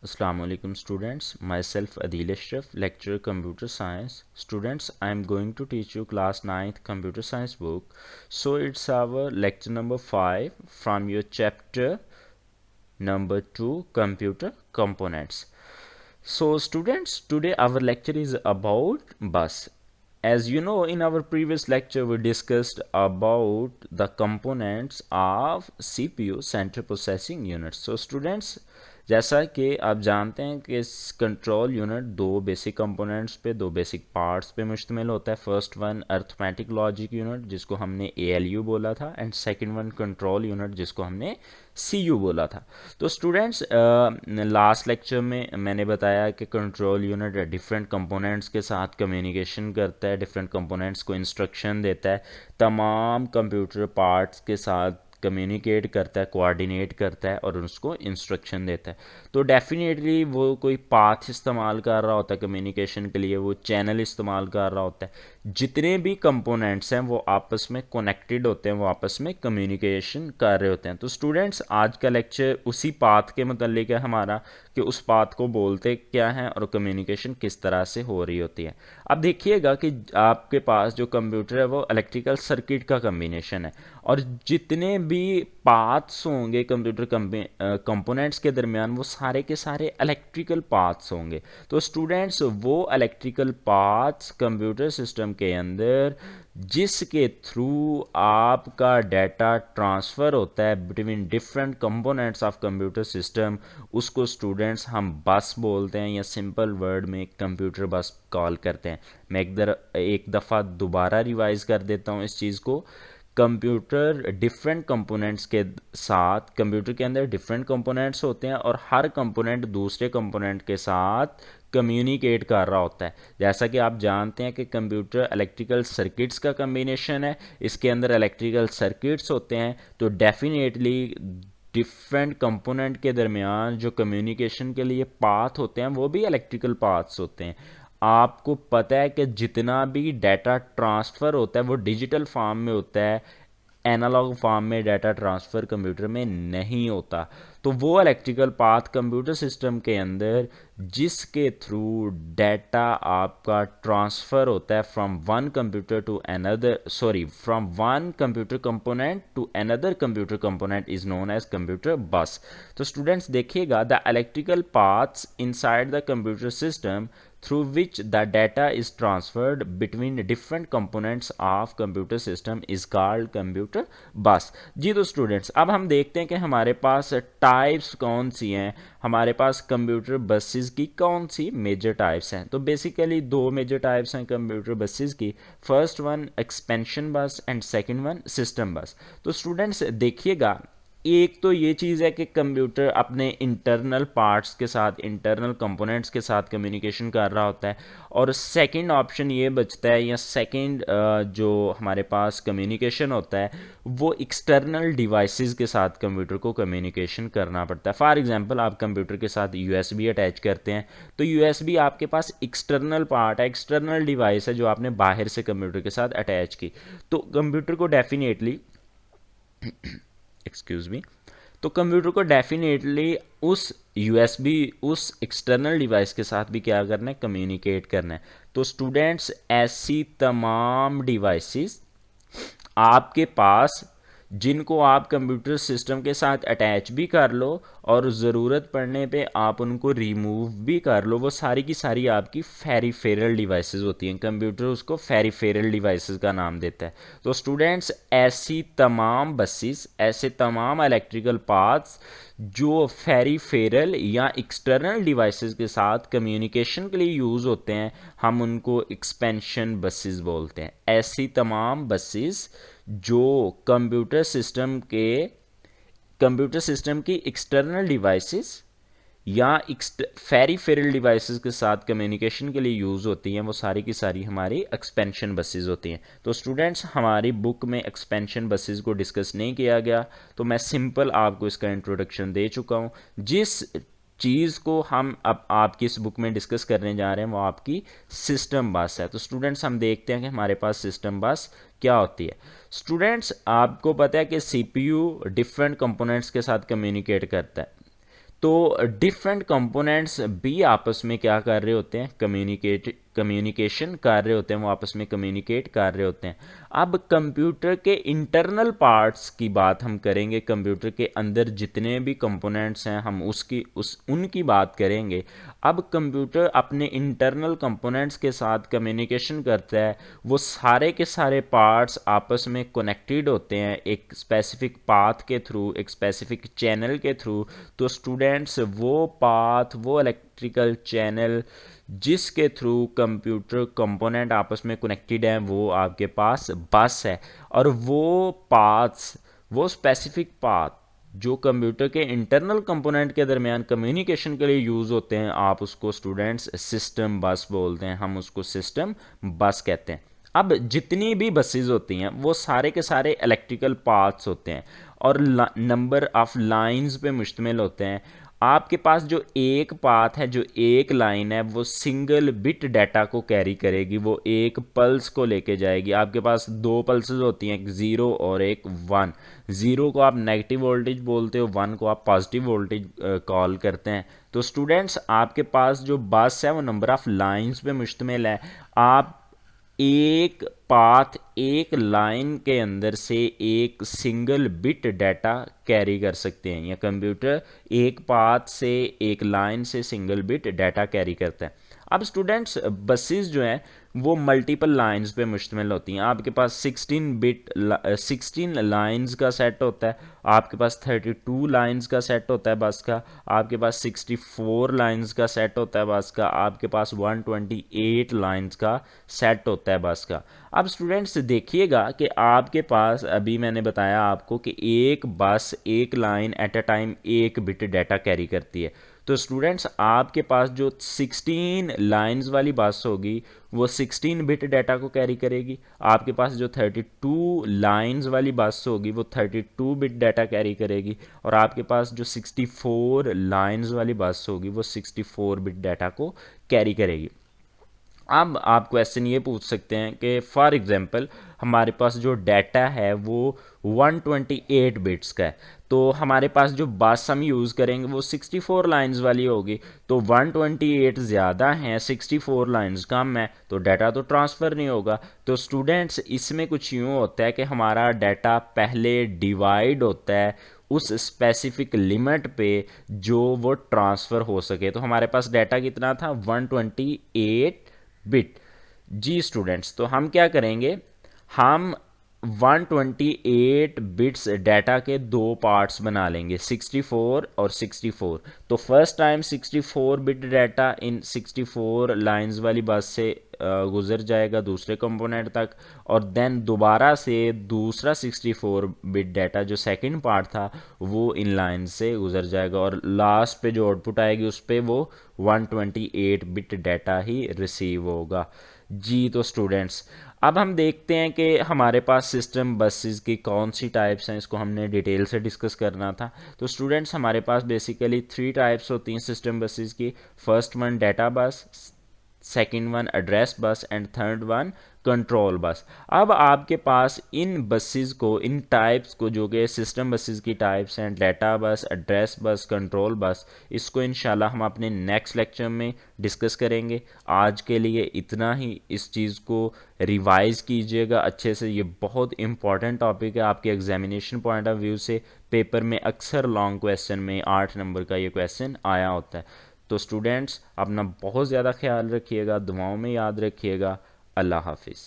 Assalamu alaikum students, myself Adil Ashraf, lecturer computer science. Students, I am going to teach you class 9th computer science book. So it's our lecture number 5 from your chapter number 2 computer components. So students, today our lecture is about bus. As you know, in our previous lecture we discussed about the components of CPU, central processing unit. So students, जैसा कि आप जानते हैं कि इस control unit दो basic components पे, दो बेसिक पार्ट्स पे मुश्तमिल होता है. First one arithmetic logic unit जिसको हमने ALU बोला था, and second one control unit जिसको हमने CU बोला था. तो स्टूडेंट्स, लास्ट लेक्चर में मैंने बताया कि कंट्रोल यूनिट डिफरेंट कंपोनेंट्स के साथ कम्युनिकेशन करता है, डिफरेंट कंपोनेंट्स को इंस्ट्रक्शन देता है, तमाम कंप्यूटर पार्ट्स के साथ कम्युनिकेट करता है, कोऑर्डिनेट करता है और उसको इंस्ट्रक्शन देता है. तो डेफिनेटली वो कोई पाथ इस्तेमाल कर रहा होता है कम्युनिकेशन के लिए, वो चैनल इस्तेमाल कर रहा होता है. जितने भी कंपोनेंट्स हैं वो आपस में कनेक्टेड होते हैं, वो आपस में कम्युनिकेशन कर रहे होते हैं. तो स्टूडेंट्स, आज का लेक्चर उसी पाथ के मतलब है हमारा, कि उस पाथ को बोलते क्या हैं और कम्युनिकेशन किस तरह से हो रही होती है. अब देखिएगा कि आपके पास जो कंप्यूटर है वो इलेक्ट्रिकल सर्किट का कम्बिनेशन है, और जितने भी पाथ्स होंगे कंप्यूटर कंपोनेंट्स के दरमियान वो सारे के सारे इलेक्ट्रिकल पाथ्स होंगे. तो स्टूडेंट्स, वो इलेक्ट्रिकल पाथ्स कंप्यूटर सिस्टम के अंदर जिसके थ्रू आपका डाटा ट्रांसफ़र होता है between different components of computer system, उसको स्टूडेंट्स हम बस बोलते हैं, या सिंपल वर्ड में कंप्यूटर बस कॉल करते हैं. मैं एक दफ़ा दोबारा रिवाइज कर देता हूँ इस चीज़ को. कंप्यूटर डिफरेंट कंपोनेंट्स के साथ, कंप्यूटर के अंदर डिफरेंट कंपोनेंट्स होते हैं और हर कंपोनेंट दूसरे कंपोनेंट के साथ कम्युनिकेट कर रहा होता है. जैसा कि आप जानते हैं कि कंप्यूटर इलेक्ट्रिकल सर्किट्स का कम्बिनेशन है, इसके अंदर इलेक्ट्रिकल सर्किट्स होते हैं. तो डेफिनेटली डिफरेंट कंपोनेंट के दरमियान जो कम्युनिकेशन के लिए पाथ होते हैं वो भी इलेक्ट्रिकल पाथ्स होते हैं. आपको पता है कि जितना भी डाटा ट्रांसफ़र होता है वो डिजिटल फॉर्म में होता है, एनालॉग फॉर्म में डाटा ट्रांसफ़र कंप्यूटर में नहीं होता. तो वो इलेक्ट्रिकल पाथ कंप्यूटर सिस्टम के अंदर जिसके थ्रू डाटा आपका ट्रांसफ़र होता है from one computer to another, from one computer component to another computer component is known as computer bus. तो स्टूडेंट्स देखिएगा, the electrical paths inside the computer system through which the data is transferred between different components of computer system is called computer bus. जी तो students, अब हम देखते हैं कि हमारे पास types कौन सी हैं, हमारे पास कंप्यूटर बसेस की कौन सी मेजर टाइप्स हैं. तो बेसिकली दो मेजर टाइप्स हैं कंप्यूटर बसेस की. फर्स्ट वन एक्सपेंशन बस एंड सेकंड वन सिस्टम बस. तो स्टूडेंट्स देखिएगा, एक तो ये चीज़ है कि कंप्यूटर अपने इंटरनल पार्ट्स के साथ, इंटरनल कंपोनेंट्स के साथ कम्युनिकेशन कर रहा होता है, और सेकंड ऑप्शन ये बचता है, या सेकंड जो हमारे पास कम्युनिकेशन होता है वो एक्सटर्नल डिवाइसेस के साथ कंप्यूटर को कम्युनिकेशन करना पड़ता है. फॉर एग्जांपल, आप कंप्यूटर के साथ USB अटैच करते हैं, तो USB आपके पास एक्सटर्नल पार्ट है, एक्सटर्नल डिवाइस है जो आपने बाहर से कंप्यूटर के साथ अटैच की. तो कंप्यूटर को डेफिनेटली एक्सक्यूज़ मी, तो कंप्यूटर को डेफिनेटली उस USB, उस एक्सटर्नल डिवाइस के साथ भी क्या करना है, कम्युनिकेट करना है. तो स्टूडेंट्स, ऐसी तमाम डिवाइसेस आपके पास जिनको आप कंप्यूटर सिस्टम के साथ अटैच भी कर लो और ज़रूरत पड़ने पे आप उनको रिमूव भी कर लो, वो सारी की सारी आपकी फेरिफेरल डिवाइसेस होती हैं. कंप्यूटर उसको फेरिफेरल डिवाइसेस का नाम देता है. तो स्टूडेंट्स, ऐसी तमाम बसेस, ऐसे तमाम इलेक्ट्रिकल पाथ्स जो फेरिफेरल या एक्सटर्नल डिवाइसेस के साथ कम्युनिकेशन के लिए यूज़ होते हैं, हम उनको एक्सपेंशन बसेस बोलते हैं. ऐसी तमाम बसेस जो कंप्यूटर सिस्टम की एक्सटर्नल डिवाइसेस या फेरिफेरल डिवाइसेस के साथ कम्युनिकेशन के लिए यूज़ होती हैं, वो सारी की सारी हमारी एक्सपेंशन बसेस होती हैं. तो स्टूडेंट्स, हमारी बुक में एक्सपेंशन बसेस को डिस्कस नहीं किया गया, तो मैं सिंपल आपको इसका इंट्रोडक्शन दे चुका हूँ. जिस चीज़ को हम अब आपकी इस बुक में डिस्कस करने जा रहे हैं वो आपकी सिस्टम बस है. तो स्टूडेंट्स, हम देखते हैं कि हमारे पास सिस्टम बस क्या होती है. स्टूडेंट्स, आपको पता है कि CPU डिफरेंट कंपोनेंट्स के साथ कम्युनिकेट करता है. तो डिफरेंट कंपोनेंट्स भी आपस में क्या कर रहे होते हैं, कम्युनिकेशन कर रहे होते हैं, वो आपस में कम्युनिकेट कर रहे होते हैं। अब कंप्यूटर के इंटरनल पार्ट्स की बात हम करेंगे, कंप्यूटर के अंदर जितने भी कंपोनेंट्स हैं हम उनकी बात करेंगे। अब कंप्यूटर अपने इंटरनल कंपोनेंट्स के साथ कम्युनिकेशन करता है, वो सारे के सारे पार्ट्स आपस में कनेक्टेड होते हैं एक स्पेसिफिक पाथ के थ्रू, एक स्पेसिफिक चैनल के थ्रू। तो स्टूडेंट्स वो पाथ, वो इलेक्ट्रिकल चैनल जिसके थ्रू कंप्यूटर कंपोनेंट आपस में कनेक्टेड हैं, वो आपके पास बस है। और वो पाथ्स, वो स्पेसिफिक पाथ जो कंप्यूटर के इंटरनल कंपोनेंट के दरमियान कम्युनिकेशन के लिए यूज़ होते हैं, आप उसको स्टूडेंट्स सिस्टम बस बोलते हैं, हम उसको सिस्टम बस कहते हैं। अब जितनी भी बसेस होती हैं वो सारे के सारे इलेक्ट्रिकल पाथ्स होते हैं और नंबर ऑफ लाइंस पे मुश्तमिल होते हैं। आपके पास जो एक पाथ है, जो एक लाइन है, वो सिंगल बिट डाटा को कैरी करेगी, वो एक पल्स को लेके जाएगी। आपके पास दो पल्सेस होती हैं, एक ज़ीरो और एक वन। ज़ीरो को आप नेगेटिव वोल्टेज बोलते हो, वन को आप पॉजिटिव वोल्टेज कॉल करते हैं। तो स्टूडेंट्स आपके पास जो बस है वो नंबर ऑफ लाइंस पे मुश्तमिल है। आप एक पाथ, एक लाइन के अंदर से एक सिंगल बिट डाटा कैरी कर सकते हैं, या कंप्यूटर एक पाथ से, एक लाइन से सिंगल बिट डाटा कैरी करता है। अब स्टूडेंट्स बसेस जो हैं वो मल्टीपल लाइंस पे मुश्तमिल होती हैं। आपके पास 16 लाइंस का सेट होता है, आपके पास 32 लाइंस का सेट होता है बस का, आपके पास 64 लाइंस का सेट होता है बस का, आपके पास 128 लाइंस का सेट होता है बस का। अब स्टूडेंट्स देखिएगा कि आपके पास, अभी मैंने बताया आपको कि एक बस, एक लाइन एट अ टाइम एक बिट डाटा कैरी करती है। तो स्टूडेंट्स आपके पास जो 16 लाइंस वाली बस होगी वो 16 बिट डाटा को कैरी करेगी। आपके पास जो 32 लाइंस वाली बस होगी वो 32 बिट डाटा कैरी करेगी। और आपके पास जो 64 लाइंस वाली बस होगी वो 64 बिट डाटा को कैरी करेगी। अब आप क्वेश्चन ये पूछ सकते हैं कि फॉर एग्जांपल हमारे पास जो डाटा है वो 128 बिट्स का है, तो हमारे पास जो बस हम यूज़ करेंगे वो 64 लाइंस वाली होगी। तो 128 ज़्यादा हैं, 64 लाइंस कम है, तो डाटा तो ट्रांसफ़र नहीं होगा। तो स्टूडेंट्स इसमें कुछ यूँ होता है कि हमारा डाटा पहले डिवाइड होता है उस स्पेसिफिक लिमिट पे जो वो ट्रांसफ़र हो सके। तो हमारे पास डाटा कितना था, 128 बिट। जी स्टूडेंट्स, तो हम क्या करेंगे, हम 128 बिट्स डाटा के दो पार्ट्स बना लेंगे, 64 और 64। तो first time 64 bit data in 64 lines वाली बस से गुजर जाएगा दूसरे कंपोनेंट तक, और देन दोबारा से दूसरा 64 बिट डाटा जो सेकंड पार्ट था वो इन लाइन से गुजर जाएगा, और लास्ट पे जो आउटपुट आएगी उस पर वो 128 बिट डाटा ही रिसीव होगा। जी तो स्टूडेंट्स अब हम देखते हैं कि हमारे पास सिस्टम बसेस की कौन सी टाइप्स हैं, इसको हमने डिटेल से डिस्कस करना था। तो स्टूडेंट्स हमारे पास बेसिकली 3 टाइप्स होती हैं सिस्टम बसेस की। फर्स्ट वन डाटा बस, second one address bus and third one control bus. अब आपके पास इन बसेस को, इन टाइप्स को, जो कि सिस्टम बसेस की टाइप्स हैं, डाटा बस, एड्रेस बस, कंट्रोल बस, इसको इंशाल्लाह हम अपने नेक्स्ट लेक्चर में डिस्कस करेंगे। आज के लिए इतना ही। इस चीज़ को रिवाइज कीजिएगा अच्छे से, ये बहुत इंपॉर्टेंट टॉपिक है आपके एग्जामिनेशन पॉइंट ऑफ व्यू से। पेपर में अक्सर लॉन्ग क्वेश्चन में 8 नंबर का ये क्वेश्चन आया होता है। तो स्टूडेंट्स अपना बहुत ज़्यादा ख्याल रखिएगा, दुआओं में याद रखिएगा। अल्लाह हाफिज़।